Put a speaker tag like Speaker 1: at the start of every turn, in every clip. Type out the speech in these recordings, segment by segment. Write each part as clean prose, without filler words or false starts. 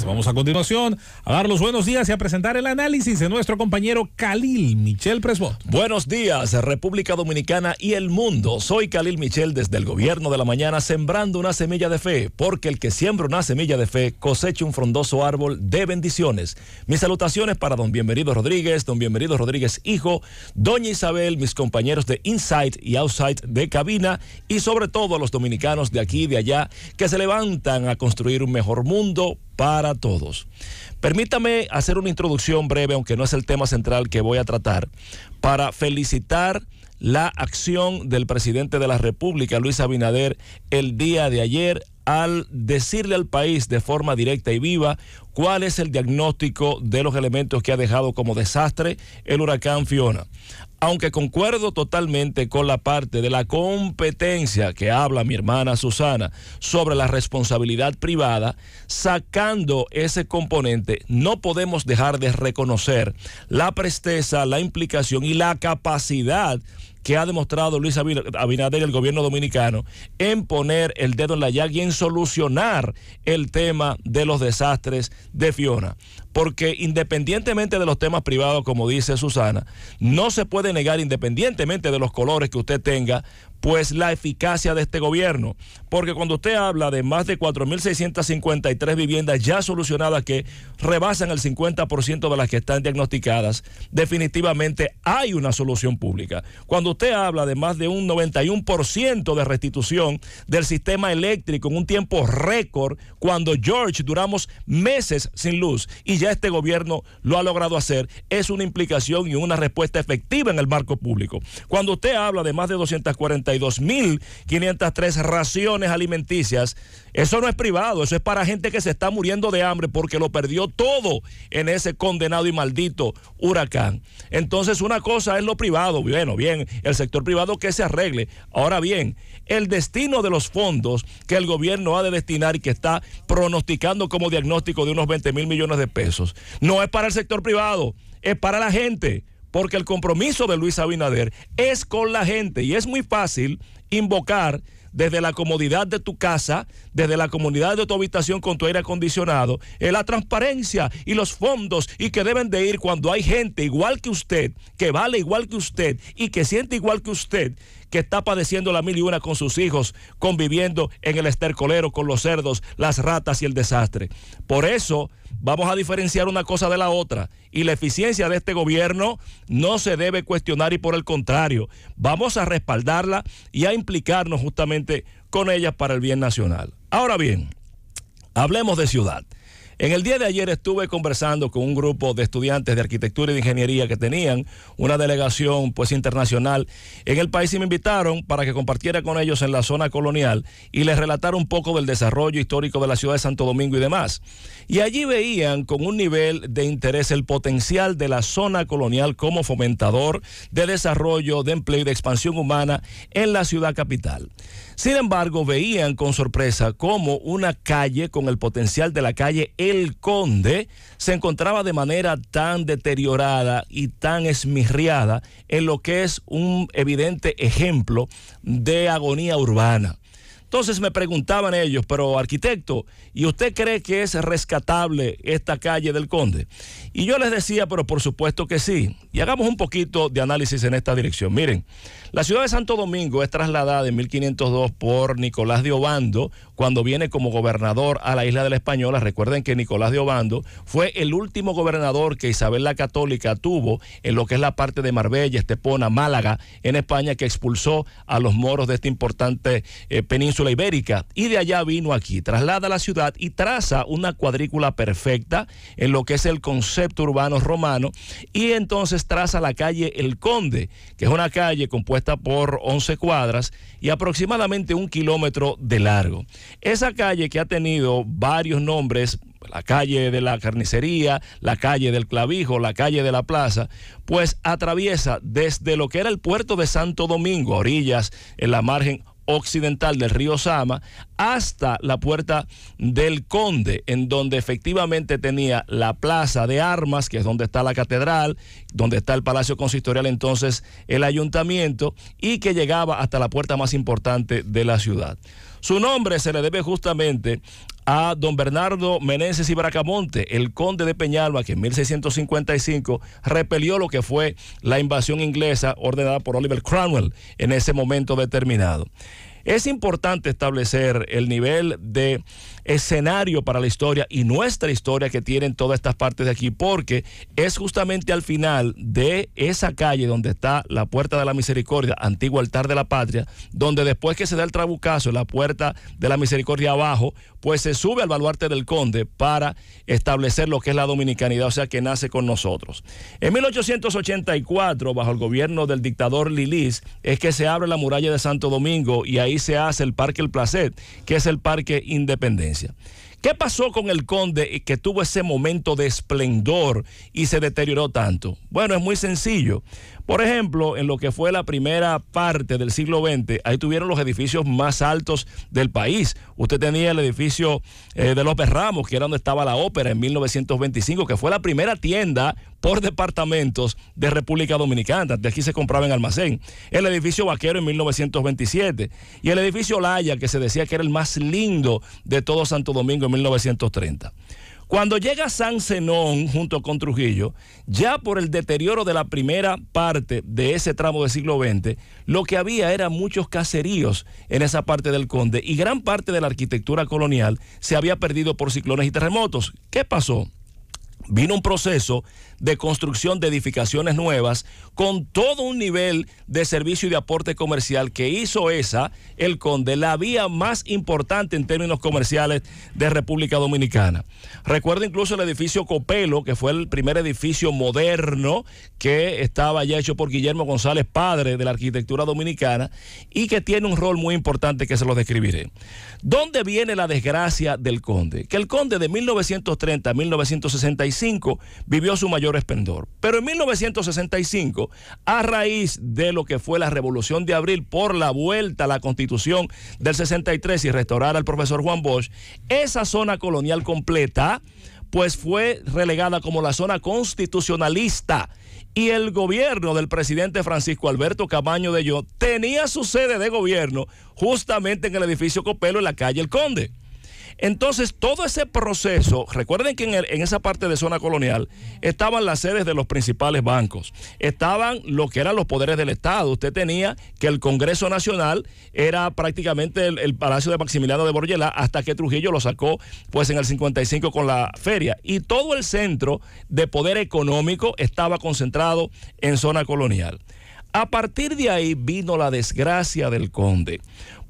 Speaker 1: Gracias. Vamos a continuación a dar los buenos días y a presentar el análisis de nuestro compañero Khalil Michel Presbot.
Speaker 2: Buenos días, República Dominicana y el mundo. Soy Khalil Michel desde el Gobierno de la Mañana, sembrando una semilla de fe, porque el que siembra una semilla de fe cosecha un frondoso árbol de bendiciones. Mis salutaciones para don Bienvenido Rodríguez, don Bienvenido Rodríguez hijo, doña Isabel, mis compañeros de Inside y Outside de cabina y sobre todo a los dominicanos de aquí y de allá que se levantan a construir un mejor mundo para todos. Permítame hacer una introducción breve, aunque no es el tema central que voy a tratar, para felicitar la acción del presidente de la República, Luis Abinader, el día de ayer, al decirle al país de forma directa y viva cuál es el diagnóstico de los elementos que ha dejado como desastre el huracán Fiona. Aunque concuerdo totalmente con la parte de la competencia que habla mi hermana Susana sobre la responsabilidad privada, sacando ese componente, no podemos dejar de reconocer la presteza, la implicación y la capacidad que ha demostrado Luis Abinader y el gobierno dominicano en poner el dedo en la llaga y en solucionar el tema de los desastres de Fiona. Porque independientemente de los temas privados, como dice Susana, no se puede negar, independientemente de los colores que usted tenga, pues la eficacia de este gobierno. Porque cuando usted habla de más de 4.653 viviendas ya solucionadas que rebasan el 50% de las que están diagnosticadas, definitivamente hay una solución pública. Cuando usted habla de más de un 91% de restitución del sistema eléctrico en un tiempo récord, cuando George duramos meses sin luz y ya este gobierno lo ha logrado hacer, es una implicación y una respuesta efectiva en el marco público. Cuando usted habla de más de 242.503 raciones alimenticias, eso no es privado, eso es para gente que se está muriendo de hambre porque lo perdió todo en ese condenado y maldito huracán. Entonces una cosa es lo privado, bueno, bien, el sector privado que se arregle. Ahora bien, el destino de los fondos que el gobierno ha de destinar y que está pronosticando como diagnóstico de unos 20.000 millones de pesos, no es para el sector privado, es para la gente. Porque el compromiso de Luis Abinader es con la gente y es muy fácil invocar desde la comodidad de tu casa, desde la comodidad de tu habitación con tu aire acondicionado, la transparencia y los fondos y que deben de ir cuando hay gente igual que usted, que vale igual que usted y que siente igual que usted, que está padeciendo la mil y una con sus hijos, conviviendo en el estercolero con los cerdos, las ratas y el desastre. Por eso vamos a diferenciar una cosa de la otra y la eficiencia de este gobierno no se debe cuestionar y por el contrario, vamos a respaldarla y a implicarnos justamente con ella para el bien nacional. Ahora bien, hablemos de ciudad. En el día de ayer estuve conversando con un grupo de estudiantes de arquitectura y de ingeniería que tenían una delegación pues internacional en el país y me invitaron para que compartiera con ellos en la zona colonial y les relatara un poco del desarrollo histórico de la ciudad de Santo Domingo y demás. Y allí veían con un nivel de interés el potencial de la zona colonial como fomentador de desarrollo, de empleo y de expansión humana en la ciudad capital. Sin embargo, veían con sorpresa cómo una calle con el potencial de la calle El Conde se encontraba de manera tan deteriorada y tan esmirriada en lo que es un evidente ejemplo de agonía urbana. Entonces me preguntaban ellos, pero arquitecto, ¿y usted cree que es rescatable esta calle del Conde? Y yo les decía, pero por supuesto que sí. Y hagamos un poquito de análisis en esta dirección. Miren, la ciudad de Santo Domingo es trasladada en 1502 por Nicolás de Obando cuando viene como gobernador a la isla de la Española. Recuerden que Nicolás de Obando fue el último gobernador que Isabel la Católica tuvo en lo que es la parte de Marbella, Estepona, Málaga, en España, que expulsó a los moros de esta importante península ibérica, y de allá vino aquí, traslada la ciudad y traza una cuadrícula perfecta en lo que es el concepto urbano romano, y entonces traza la calle El Conde, que es una calle compuesta por 11 cuadras y aproximadamente 1 kilómetro de largo. Esa calle, que ha tenido varios nombres, la calle de la carnicería, la calle del clavijo, la calle de la plaza, pues atraviesa desde lo que era el puerto de Santo Domingo, a orillas en la margen occidental del río Sama, hasta la Puerta del Conde, en donde efectivamente tenía la Plaza de Armas, que es donde está la catedral, donde está el Palacio Consistorial, entonces el ayuntamiento, y que llegaba hasta la puerta más importante de la ciudad. Su nombre se le debe justamente a don Bernardo Meneses y Bracamonte, el conde de Peñalba, que en 1655 repelió lo que fue la invasión inglesa ordenada por Oliver Cromwell en ese momento determinado. Es importante establecer el nivel de escenario para la historia y nuestra historia que tienen todas estas partes de aquí, porque es justamente al final de esa calle donde está la Puerta de la Misericordia, antiguo altar de la patria, donde después que se da el trabucazo, la Puerta de la Misericordia abajo, pues se sube al baluarte del conde para establecer lo que es la dominicanidad, o sea que nace con nosotros. En 1884, bajo el gobierno del dictador Lilis, es que se abre la muralla de Santo Domingo y ahí se hace el Parque El Placet, que es el Parque Independencia. ¿Qué pasó con el conde que tuvo ese momento de esplendor y se deterioró tanto? Bueno, es muy sencillo. Por ejemplo, en lo que fue la primera parte del siglo XX, ahí tuvieron los edificios más altos del país. Usted tenía el edificio de López Ramos, que era donde estaba la ópera en 1925, que fue la primera tienda por departamentos de República Dominicana. De aquí se compraba en almacén. El edificio Vaquero en 1927. Y el edificio Laya, que se decía que era el más lindo de todo Santo Domingo en 1930. Cuando llega San Zenón junto con Trujillo, ya por el deterioro de la primera parte de ese tramo del siglo XX, lo que había eran muchos caseríos en esa parte del Conde y gran parte de la arquitectura colonial se había perdido por ciclones y terremotos. ¿Qué pasó? Vino un proceso de construcción de edificaciones nuevas con todo un nivel de servicio y de aporte comercial que hizo el Conde, la vía más importante en términos comerciales de República Dominicana. Recuerdo incluso el edificio Copelo, que fue el primer edificio moderno que estaba ya hecho por Guillermo González, padre de la arquitectura dominicana, y que tiene un rol muy importante que se lo describiré. ¿Dónde viene la desgracia del Conde? Que el Conde de 1930 a 1965 vivió su mayor esplendor. Pero en 1965, a raíz de lo que fue la Revolución de Abril por la vuelta a la Constitución del 63 y restaurar al profesor Juan Bosch, esa zona colonial completa pues fue relegada como la zona constitucionalista. Y el gobierno del presidente Francisco Alberto Camaño de Yo tenía su sede de gobierno justamente en el edificio Copelo en la calle El Conde. Entonces, todo ese proceso, recuerden que en esa parte de zona colonial estaban las sedes de los principales bancos, estaban lo que eran los poderes del Estado. Usted tenía que el Congreso Nacional era prácticamente el Palacio de Maximiliano de Borgelá, hasta que Trujillo lo sacó pues en el 55 con la feria. Y todo el centro de poder económico estaba concentrado en zona colonial. A partir de ahí vino la desgracia del Conde,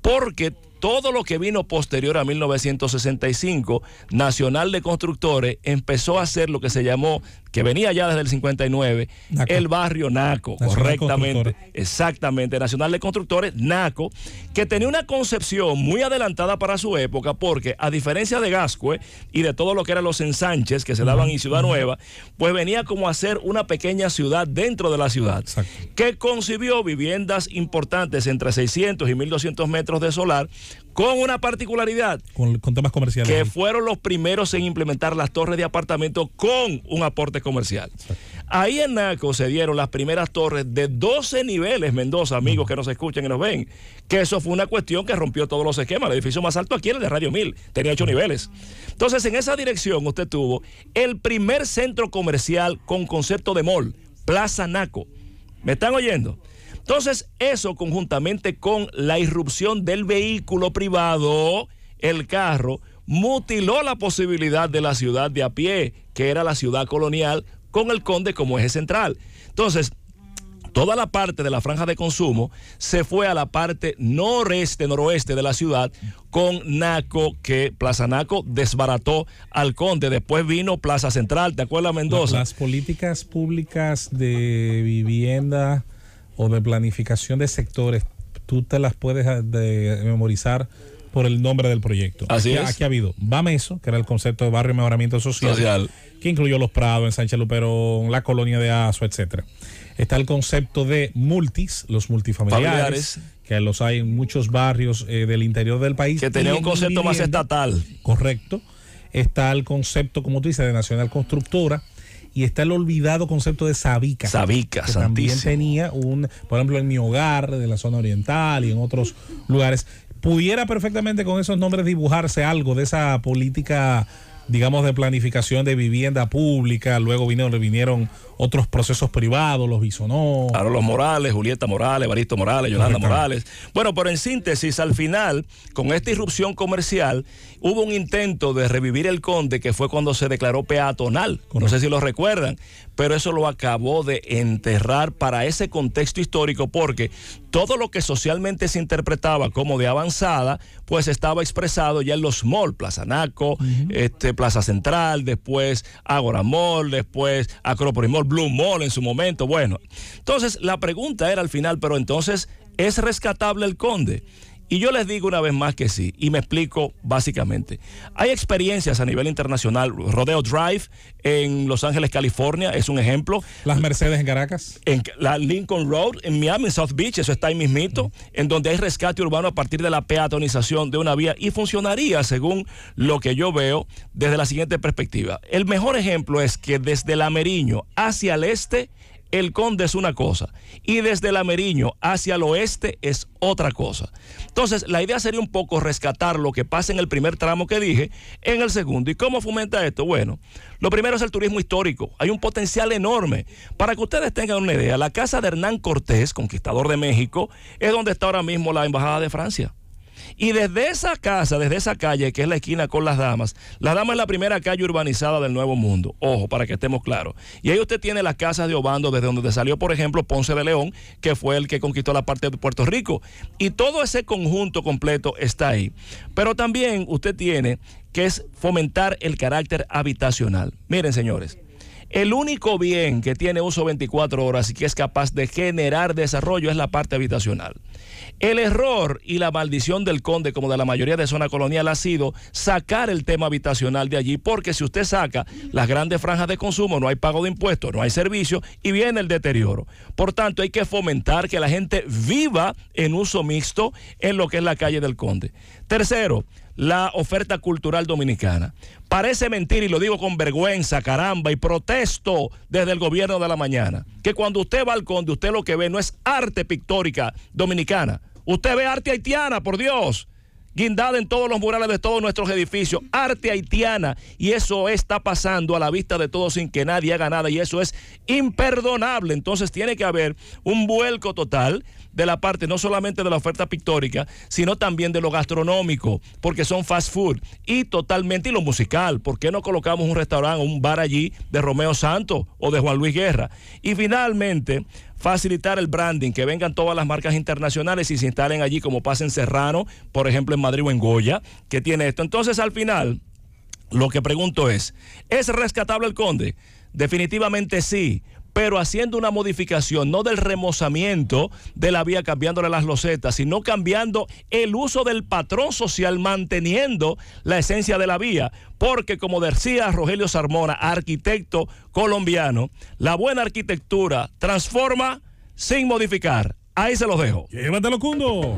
Speaker 2: porque todo lo que vino posterior a 1965, Nacional de Constructores empezó a hacer lo que se llamó, que venía ya desde el 59, NACO. El barrio NACO, Nacional correctamente, exactamente, Nacional de Constructores, NACO, que tenía una concepción muy adelantada para su época, porque a diferencia de Gascue y de todo lo que eran los ensanches que se daban en Ciudad Nueva, pues venía como a ser una pequeña ciudad dentro de la ciudad, exacto, que concibió viviendas importantes entre 600 y 1200 metros de solar, con una particularidad, con temas comerciales, que fueron los primeros en implementar las torres de apartamentos con un aporte comercial. Exacto. Ahí en Naco se dieron las primeras torres de 12 niveles, Mendoza, amigos que nos escuchan y nos ven, que eso fue una cuestión que rompió todos los esquemas. El edificio más alto aquí era el de Radio 1000, tenía 8 niveles. Entonces, en esa dirección usted tuvo el primer centro comercial con concepto de mall, Plaza Naco. ¿Me están oyendo? Entonces, eso conjuntamente con la irrupción del vehículo privado, el carro, mutiló la posibilidad de la ciudad de a pie, que era la ciudad colonial, con el Conde como eje central. Entonces, toda la parte de la franja de consumo se fue a la parte noroeste de la ciudad, con Naco, que Plaza Naco desbarató al Conde. Después vino Plaza Central, ¿te acuerdas, Mendoza?
Speaker 1: Las políticas públicas de vivienda o de planificación de sectores, tú te las puedes memorizar por el nombre del proyecto.
Speaker 2: Así es.
Speaker 1: Aquí ha habido BAMESO, que era el concepto de barrio de mejoramiento social, que incluyó Los Prados, en Sánchez Luperón, la colonia de Azo, etcétera. Está el concepto de multis, los multifamiliares, que los hay en muchos barrios del interior del país.
Speaker 2: Que tenía un concepto más estatal.
Speaker 1: Correcto. Está el concepto, como tú dices, de Nacional Constructora. Y está el olvidado concepto de Sabica.
Speaker 2: Sabica,
Speaker 1: que también tenía por ejemplo, en Mi Hogar, de la zona oriental y en otros lugares. pudiera perfectamente con esos nombres dibujarse algo de esa política, digamos, de planificación de vivienda pública. Luego vinieron otros procesos privados, los Bisonó.
Speaker 2: Claro, los Morales, Julieta Morales, Evaristo Morales, Yolanda Morales. Bueno, pero en síntesis, al final, con esta irrupción comercial, hubo un intento de revivir el Conde, que fue cuando se declaró peatonal. Correcto. No sé si lo recuerdan, pero eso lo acabó de enterrar para ese contexto histórico, porque todo lo que socialmente se interpretaba como de avanzada, pues estaba expresado ya en los malls, Plaza Naco, Plaza Central, después Ágora Mall, después Acrópolis Mall, Blue Mall en su momento. Bueno, entonces la pregunta era al final, pero entonces, ¿es rescatable el Conde? Y yo les digo una vez más que sí, y me explico básicamente. Hay experiencias a nivel internacional. Rodeo Drive en Los Ángeles, California, es un ejemplo.
Speaker 1: Las Mercedes en Caracas.
Speaker 2: En la Lincoln Road en Miami, en South Beach, eso está ahí mismito, en donde hay rescate urbano a partir de la peatonización de una vía, y funcionaría, según lo que yo veo, desde la siguiente perspectiva. El mejor ejemplo es que desde la Meriño hacia el este, el Conde es una cosa, y desde el Ameriño hacia el oeste es otra cosa. Entonces, la idea sería un poco rescatar lo que pasa en el primer tramo que dije, en el segundo. ¿Y cómo fomenta esto? Bueno, lo primero es el turismo histórico. Hay un potencial enorme. Para que ustedes tengan una idea, la casa de Hernán Cortés, conquistador de México, es donde está ahora mismo la Embajada de Francia. Y desde esa casa, desde esa calle, que es la esquina con Las Damas es la primera calle urbanizada del Nuevo Mundo. Ojo, para que estemos claros. Y ahí usted tiene las casas de Obando, desde donde salió, por ejemplo, Ponce de León, que fue el que conquistó la parte de Puerto Rico. Y todo ese conjunto completo está ahí. Pero también usted tiene que es fomentar el carácter habitacional. Miren, señores, el único bien que tiene uso 24 horas y que es capaz de generar desarrollo es la parte habitacional. El error y la maldición del Conde, como de la mayoría de zona colonial, ha sido sacar el tema habitacional de allí, porque si usted saca las grandes franjas de consumo, no hay pago de impuestos, no hay servicio y viene el deterioro. Por tanto, hay que fomentar que la gente viva en uso mixto en lo que es la calle del Conde. Tercero, la oferta cultural dominicana. Parece mentir, y lo digo con vergüenza, caramba, y protesto desde el gobierno de la mañana, que cuando usted va al Conde, usted lo que ve no es arte pictórica dominicana, usted ve arte haitiana, por Dios, guindada en todos los murales de todos nuestros edificios, arte haitiana, y eso está pasando a la vista de todos sin que nadie haga nada, y eso es imperdonable. Entonces tiene que haber un vuelco total de la parte no solamente de la oferta pictórica, sino también de lo gastronómico, porque son fast food, y totalmente, y lo musical. ¿Por qué no colocamos un restaurante o un bar allí de Romeo Santos o de Juan Luis Guerra? Y finalmente, facilitar el branding, que vengan todas las marcas internacionales y se instalen allí, como pasa en Serrano, por ejemplo en Madrid o en Goya, que tiene esto. Entonces, al final, lo que pregunto ¿es rescatable el Conde? Definitivamente sí, pero haciendo una modificación, no del remozamiento de la vía, cambiándole las losetas, sino cambiando el uso del patrón social, manteniendo la esencia de la vía, porque como decía Rogelio Sarmona, arquitecto colombiano, la buena arquitectura transforma sin modificar. Ahí se los dejo.
Speaker 1: Llévatelo, Cundo.